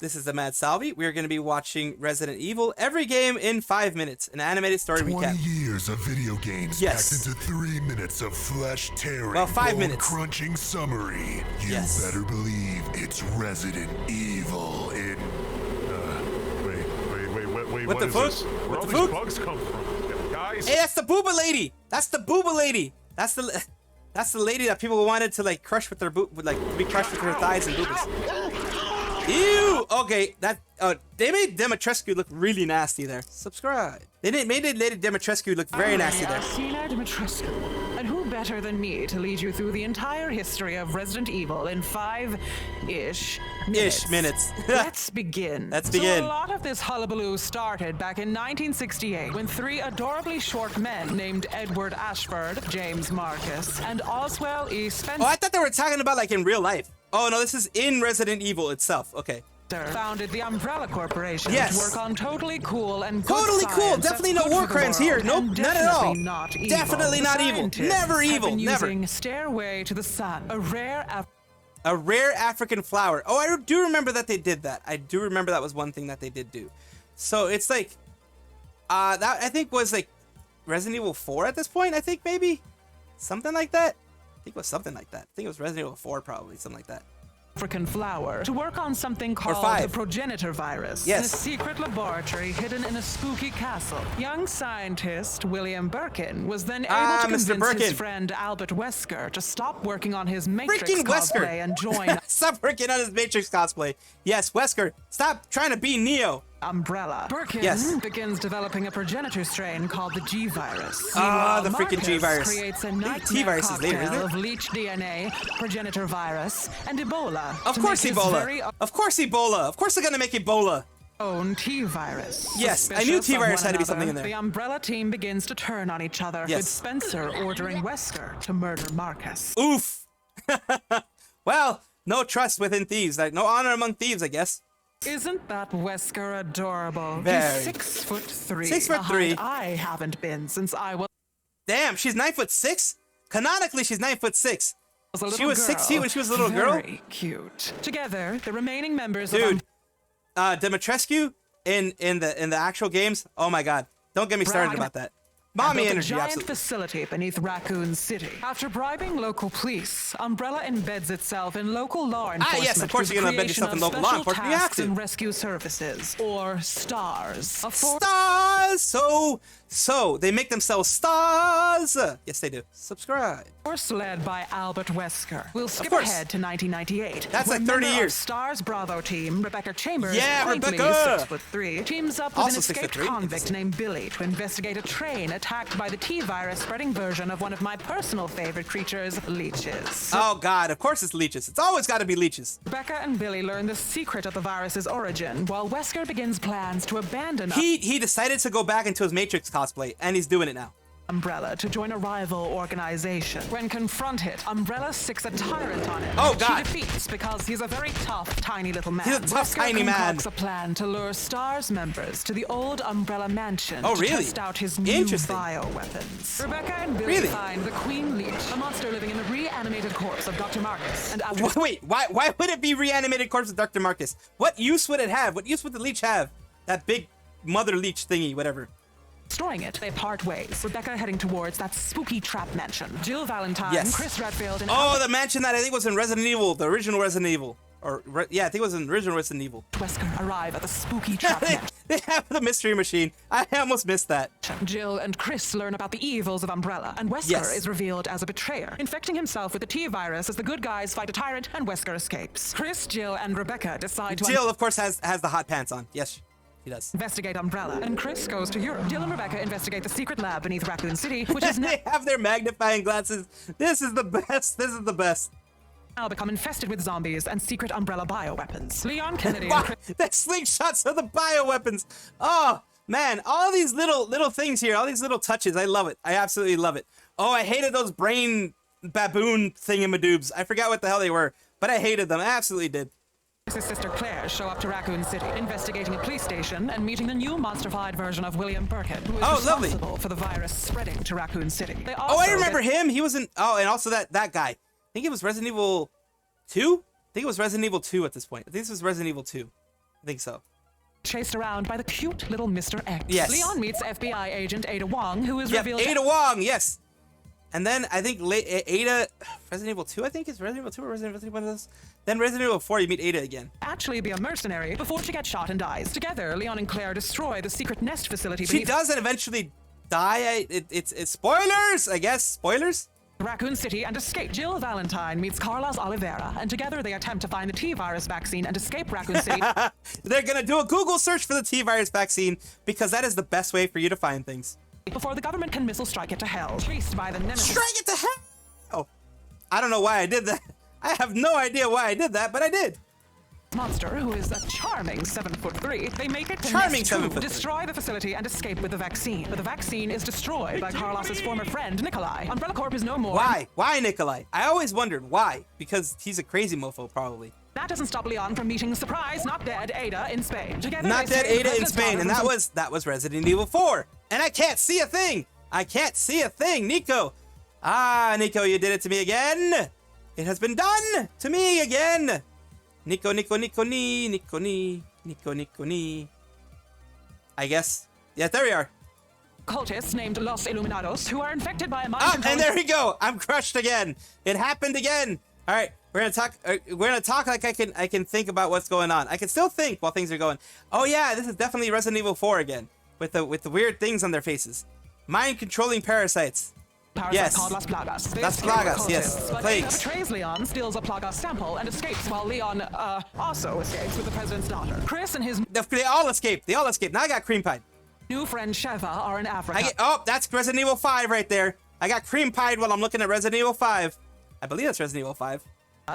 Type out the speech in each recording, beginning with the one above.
This is the Mad Salvi. We are going to be watching Resident Evil, every game in 5 minutes, an animated story 20 recap. years of video games packed into 3 minutes of flesh-tearing, well, 5 minutes. bone-crunching summary. You better believe it's Resident Evil in... Wait, what the is fuck? this? Where What all the these fuck? bugs come from? Guys? Hey, that's the booba lady. That's the booba lady. That's the lady that people wanted to like crush with their to be crushed with her thighs and boobas. Ew. Okay, that they made Dimitrescu look really nasty there. Subscribe. They made Lady Dimitrescu look very nasty there. Sina Dimitrescu. And who better than me to lead you through the entire history of Resident Evil in 5-ish minutes? Let's begin. Let's begin. So a lot of this hullabaloo started back in 1968 when 3 adorably short men named Edward Ashford, James Marcus, and Oswell E. Spencer. Oh, I thought they were talking about like in real life. Oh no, this is in Resident Evil itself. Okay. Founded the Umbrella Corporation Yes. to work on totally cool and good Totally cool. science Definitely that's no good war for the crimes world, here. Nope, and not at all. Not evil. Definitely not evil. Scientists Never have evil. been Never. using Stairway to the Sun, a rare African flower. Oh, I do remember that they did that. I do remember that was one thing that they did do. So it's like, that I think was like Resident Evil 4 at this point. I think maybe something like that. I think it was something like that. I think it was Resident Evil 4 probably, something like that. African flower to work on something called the progenitor virus in a secret laboratory hidden in a spooky castle. Young scientist William Birkin was then able to convince his friend Albert Wesker to stop working on his Matrix cosplay and join Stop working on his Matrix cosplay. Yes, Wesker, stop trying to be Neo. Umbrella. Birkin begins developing a progenitor strain called the G virus. Ah, the freaking G virus. Creates a nightmare cocktail of leech DNA, progenitor virus, and Ebola. Of course Ebola. Of course Ebola. Of course they're gonna make Ebola. Own T-virus. Yes, I knew T-virus had to be something in there. The Umbrella team begins to turn on each other, with Spencer ordering Wesker to murder Marcus. Oof. Well, no trust within thieves. Like no honor among thieves, I guess. Isn't that Wesker adorable? Very. He's 6'3". 6'3". I haven't been since I was. Damn, she's 9'6". Canonically, she's 9'6". She was 6 feet when she was a little girl. Very cute. Together, the remaining members of Dimitrescu in the actual games. Oh my God! Don't get me started about that. Mommy energy, a giant absolutely. facility beneath Raccoon City. After bribing local police, Umbrella embeds itself in local law enforcement. Yes, of course you're gonna embed yourself in local law enforcement. You have to. And rescue services, or STARS. Stars. So they make themselves stars. Yes, they do. Subscribe. Force led by Albert Wesker. We'll skip ahead to 1998. That's like 30 years. STARS Bravo team, Rebecca Chambers, Rebecca, 6'3", teams up with an escaped convict named Billy to investigate a train attacked by the T-virus spreading version of one of my personal favorite creatures, leeches. Oh God, of course it's leeches. It's always got to be leeches. Rebecca and Billy learn the secret of the virus's origin, while Wesker begins plans to abandon. He decided to go back into his Matrix cosplay, and he's doing it now. Umbrella to join a rival organization. When confronted, Umbrella sicks a tyrant on him. Oh God! She defeats because he's a very tough, tiny little man. He's a tough, tiny man. Concocts a plan to lure STARS members to the old Umbrella mansion to test out his new bioweapons. Rebecca and Billy find the Queen Leech, a monster living in the reanimated corpse of Dr. Marcus. And after wait, why would it be reanimated corpse of Dr. Marcus? What use would it have? What use would the leech have? That big mother leech thingy, whatever. Destroying it, they part ways. Rebecca heading towards that spooky trap mansion. Jill Valentine, Chris Redfield, and the mansion that I think was in Resident Evil, the original Resident Evil. I think it was in the original Resident Evil. Wesker arrive at the spooky trap mansion. They have the mystery machine. I almost missed that. Jill and Chris learn about the evils of Umbrella, and Wesker is revealed as a betrayer, infecting himself with the T-virus as the good guys fight a tyrant and Wesker escapes. Chris, Jill, and Rebecca decide to... Jill, of course, has the hot pants on. Yes. He does. Investigate Umbrella, and Chris goes to Europe. Jill and Rebecca investigate the secret lab beneath Raccoon City, which is now... They have their magnifying glasses. This is the best. This is the best. Now become infested with zombies and secret Umbrella bioweapons. Leon Kennedy and Chris... The slingshots are the bioweapons. Oh, man. All these little things here, all these little touches. I love it. I absolutely love it. Oh, I hated those brain baboon thingamadoobs. I forgot what the hell they were, but I hated them. I absolutely did. His sister Claire show up to Raccoon City, investigating a police station and meeting the new monstrified version of William Birkin, who is responsible for the virus spreading to Raccoon City. I remember him. He was in... Oh, and also that guy. I think it was Resident Evil 2? I think it was Resident Evil 2 at this point. I think this was Resident Evil 2. I think so. Chased around by the cute little Mr. X. Yes. Leon meets FBI agent Ada Wong, who is Yep, revealed. Ada Wong, yes. And then I think Ada, Resident Evil 2, I think is Resident Evil 2 or Resident Evil 3, one of those. Then Resident Evil 4, you meet Ada again. Actually be a mercenary before she gets shot and dies. Together, Leon and Claire destroy the secret nest facility. She doesn't eventually die. It's spoilers, I guess. Spoilers? Raccoon City and escape. Jill Valentine meets Carlos Oliveira, and together they attempt to find the T-virus vaccine and escape Raccoon City. They're gonna do a Google search for the T-virus vaccine because that is the best way for you to find things. Before the government can missile strike it to hell. Chased by the nemesis. Strike it to hell! Oh, I don't know why I did that. I have no idea why I did that, but I did. Monster, who is a charming 7'3", they make it to Charming Nest 2, 7'3". destroy the facility and escape with the vaccine. But the vaccine is destroyed by Carlos's former friend Nikolai. Umbrella Corp is no more. Why? Why Nikolai? I always wondered why. Because he's a crazy mofo, probably. That doesn't stop Leon from meeting surprise, not dead Ada in Spain. Together Not they dead save Ada in President Spain, and that was Resident Evil 4. And I can't see a thing. I can't see a thing, Nico. Ah, Nico, you did it to me again. It has been done to me again. Nico, Nico, Nico, ni, Nico, ni, Nico, Nico, ni. I guess. Yeah, there we are. Cultists named Los Iluminados who are infected by a mind Ah, controlling... and there we go. I'm crushed again. It happened again. All right, we're gonna talk. We're gonna talk like I can think about what's going on. I can still think while things are going. Oh yeah, this is definitely Resident Evil 4 again, with the weird things on their faces. Mind controlling parasites. Yes. Called Las Plagas. Las Plagas, yes. But Plagues. Ada betrays Leon, steals a Plaga sample, and escapes while Leon, also escapes with the president's daughter. Chris and his They all escaped. They all escaped. Now I got cream pied. new friend Sheva are in Africa. Oh, that's Resident Evil 5 right there. I got cream pied while I'm looking at Resident Evil 5. I believe that's Resident Evil 5.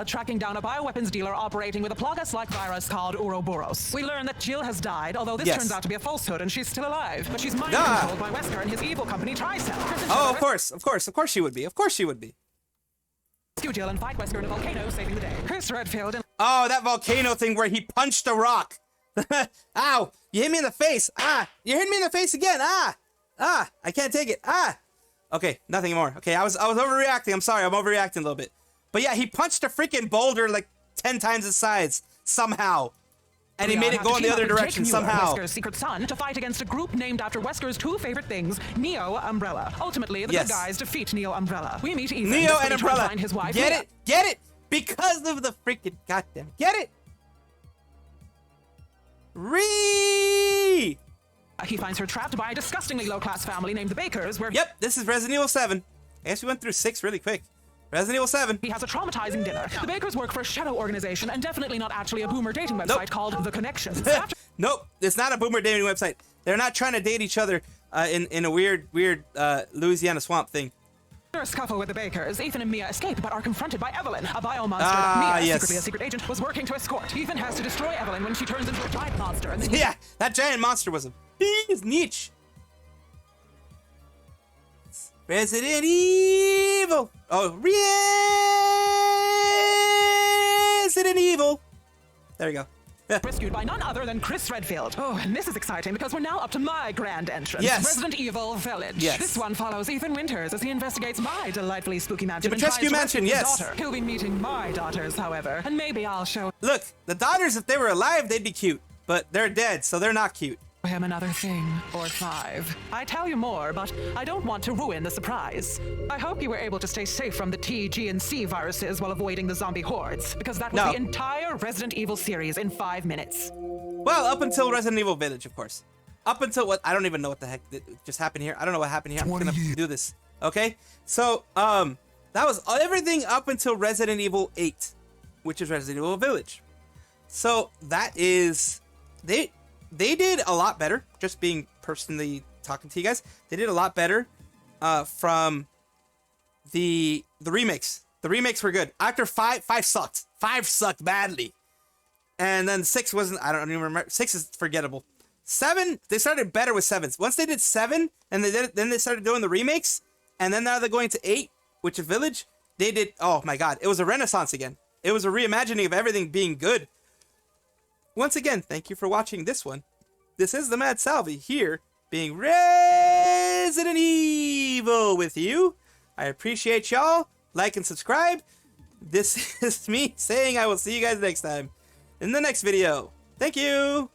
Tracking down a bioweapons dealer operating with a Plagas-like virus called Ouroboros. We learn that Jill has died, although this turns out to be a falsehood and she's still alive. But she's mind-controlled by Wesker and his evil company, Tricell. Oh, of course she would be. Of course she would be. Rescue Jill and fight Wesker in a volcano, saving the day. Chris Redfield and... Oh, that volcano thing where he punched a rock. Ow, you hit me in the face. Ah, you hit me in the face again. Ah, I can't take it. Ah. Okay, nothing more. Okay, I was overreacting. I'm sorry, I'm overreacting a little bit. But yeah, he punched a freaking boulder like 10 times its size somehow. And he made it go in the other direction somehow. Wesker's secret son to fight against a group named after Wesker's two favorite things, Neo Umbrella. Ultimately, the good guys defeat Neo Umbrella. We meet Ethan. Neo and Umbrella. Find his wife, Get it? Get it? Because of the freaking goddamn. Get it? He finds her trapped by a disgustingly low-class family named the Bakers, where... Yep, this is Resident Evil 7. I guess we went through 6 really quick. Resident Evil 7. He has a traumatizing dinner. The Bakers work for a shadow organization and definitely not actually a boomer dating website called The Connections. Nope, it's not a boomer dating website. They're not trying to date each other in a weird Louisiana swamp thing. After a scuffle with the Bakers, Ethan and Mia escape but are confronted by Evelyn, a biomonster that Mia, secretly a secret agent, was working to escort. Ethan has to destroy Evelyn when she turns into a giant monster. And yeah, that giant monster was a big niche. Resident Evil. Oh, Resident Evil. There we go. Rescued by none other than Chris Redfield. Oh, and this is exciting because we're now up to my grand entrance. Yes. Resident Evil Village. Yes. This one follows Ethan Winters as he investigates my delightfully spooky mansion. The Petrescu Mansion, his yes. daughter. He'll be meeting my daughters, however, and maybe I'll show Look, the daughters, if they were alive, they'd be cute. But they're dead, so they're not cute. him another thing or 5. I tell you more, but I don't want to ruin the surprise. I hope you were able to stay safe from the T, G, and C viruses while avoiding the zombie hordes, because that was the entire Resident Evil series in 5 minutes. Well, up until Resident Evil Village, of course. Up until what? I don't even know what the heck just happened here. I don't know what happened here. I'm gonna do this. Okay? So, that was everything up until Resident Evil 8, which is Resident Evil Village. So, that is... They did a lot better, just being personally talking to you guys. They did a lot better from the remakes. The remakes were good. After 5 sucked. 5 sucked badly. And then 6 wasn't, I don't even remember. 6 is forgettable. 7, they started better with 7s. Once they did 7, and then they started doing the remakes, and then now they're going to 8, which is Village, they did, oh my god, it was a renaissance again. It was a reimagining of everything being good. Once again, thank you for watching this one. This is the Mad Salvi here, being Resident Evil with you. I appreciate y'all. Like and subscribe. This is me saying I will see you guys next time in the next video. Thank you.